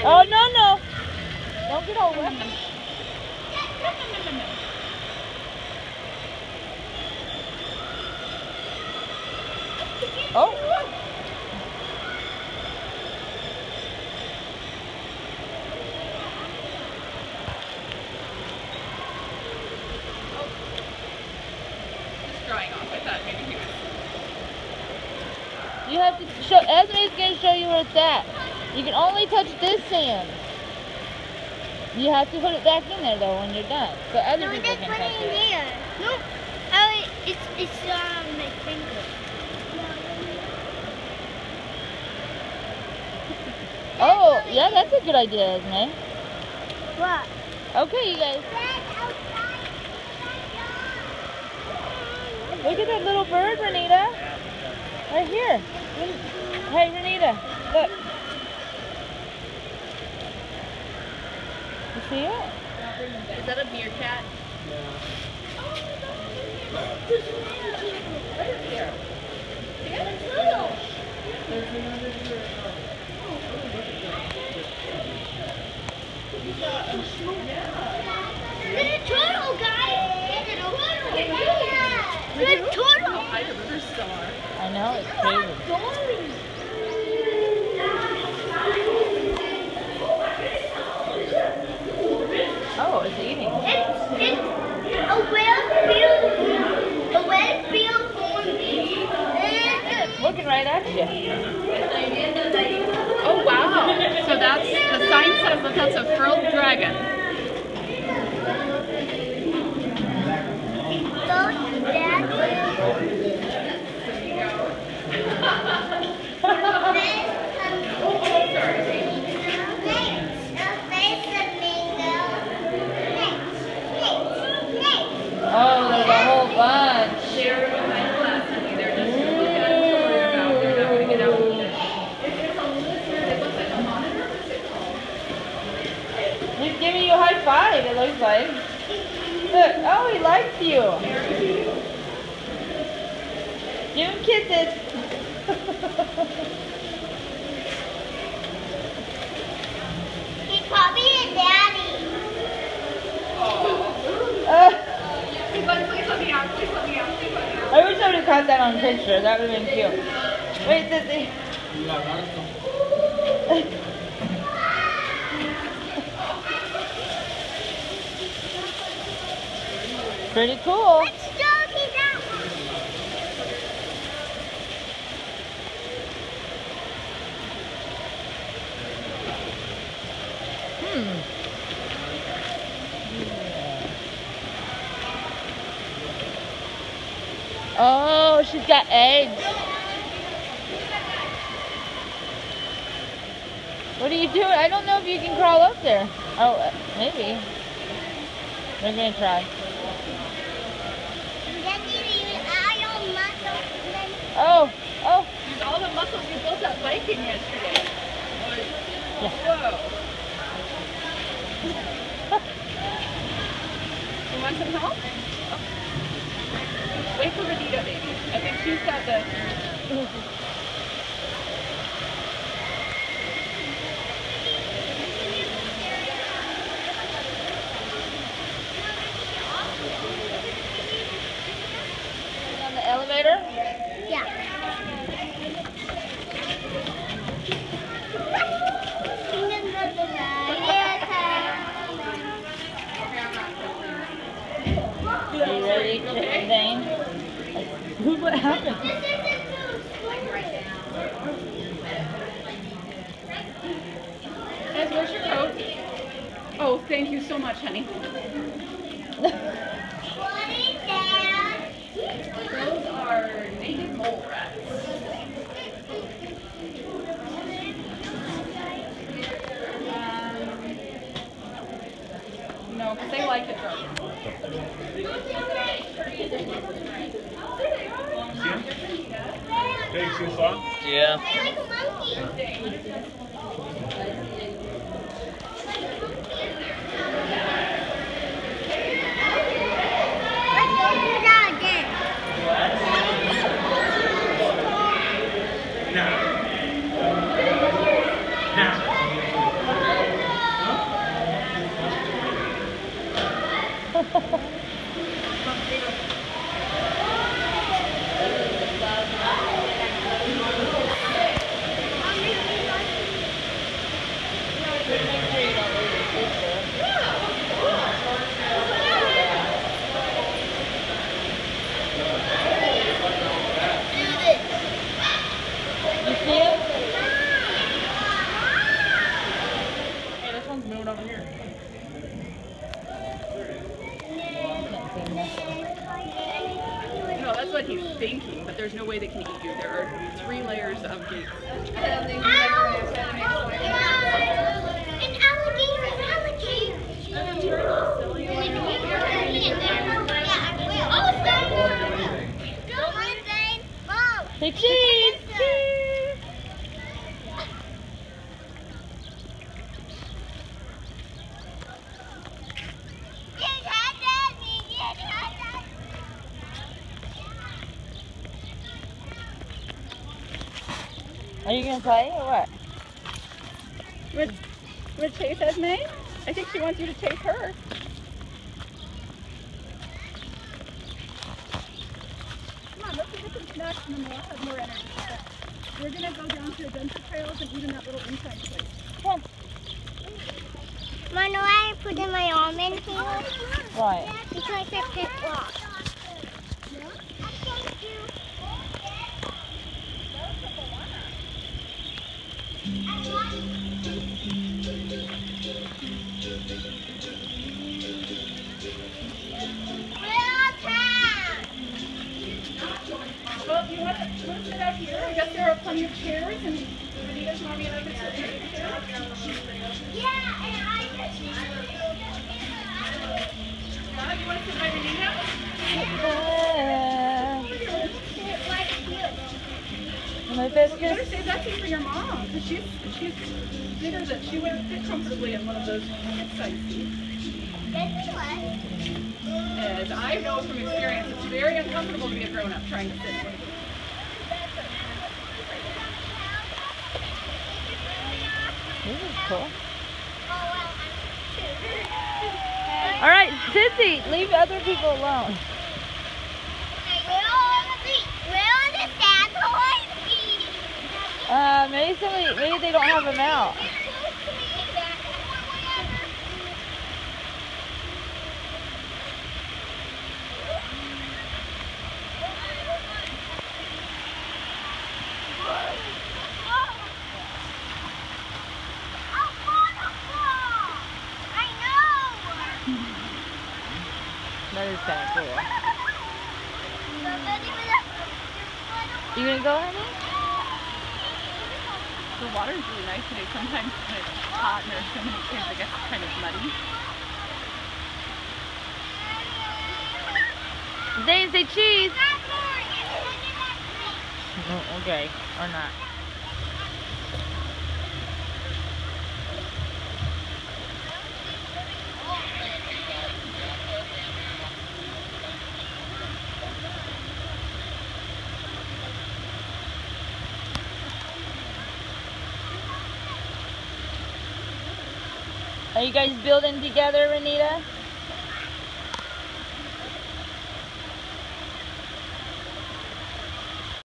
Oh, no. Don't get all wet. Oh. Just drying off. I thought maybe he was. You have to show, Esme's going to show you where it's at. You can only touch this sand. You have to put it back in there though when you're done. So other people can touch it. There. No. Oh, it's on my finger. Oh, yeah, that's a good idea, Esme. What? Okay, you guys. Look at that little bird, Renita. Right here. Hey, Renita, look. You see it? Is that a meerkat? There's a turtle, guys! There's a turtle! I remember Star. I know, it's crazy. Oh, it's eating. It's a well-built corned beef. It's looking right at you. Oh wow! So that's the sign says that that's a frilled dragon. Oh, there's a whole bunch. They're behind glass and they're just looking at it to worry about. They're not going to get out of it. It's a lizard. It looks like a monitor. What's it called? He's giving you a high five, it looks like. Look, oh, he likes you. Give him kisses. He's probably a daddy. Please let me out. Please let me out. Please let me out. I wish I would have caught that on picture. That would have been cute. Wait, Sissy. Pretty cool. Let's go see that one. Oh, she's got eggs. What are you doing? I don't know if you can crawl up there. Oh, maybe. We're going to try. Oh. Use all the muscles you built up biking yesterday. Yeah. Whoa. You want some help? Wait for Renita, baby. I think she's got the... On the elevator? Yeah. Are you ready, Zane? What happened? Ed, where's your coat? Oh, thank you so much, honey. Those are native mole rats. No, because they like it dark. Hey, you see the song? Yeah. Like a monkey. Let's go do that again. what he's thinking, but there's no way they can eat you. There are 3 layers of gates. An Say cheese! Cheese! Are you gonna play or what? Would chase Esme? I think she wants you to chase her. Come on, let's get some snacks and then we'll have more energy. We're gonna go down to adventure trails and even that little inside place. Come on. Mom, know I put in my arm in here? Right. It's like a pit lock. Well, you want to sit out here? I guess there are plenty of chairs and Anita's mommy and I can sit here. Yeah, and I just You want to sit by Anita? My You better biscuits. save that seat for your mom, because she's bigger than she wouldn't fit comfortably in one of those hip-size seats. As I know from experience, it's very uncomfortable to be a grown-up trying to sit in one of those. This is cool. All right, Sissy, leave other people alone. Maybe they don't have them out. That is kind of cool. You gonna go, honey? The water is really nice today. Sometimes when it's hot and there's so many kids, I guess it's kind of muddy. Zane, say cheese. Oh, okay, or not. Are you guys building together, Renita?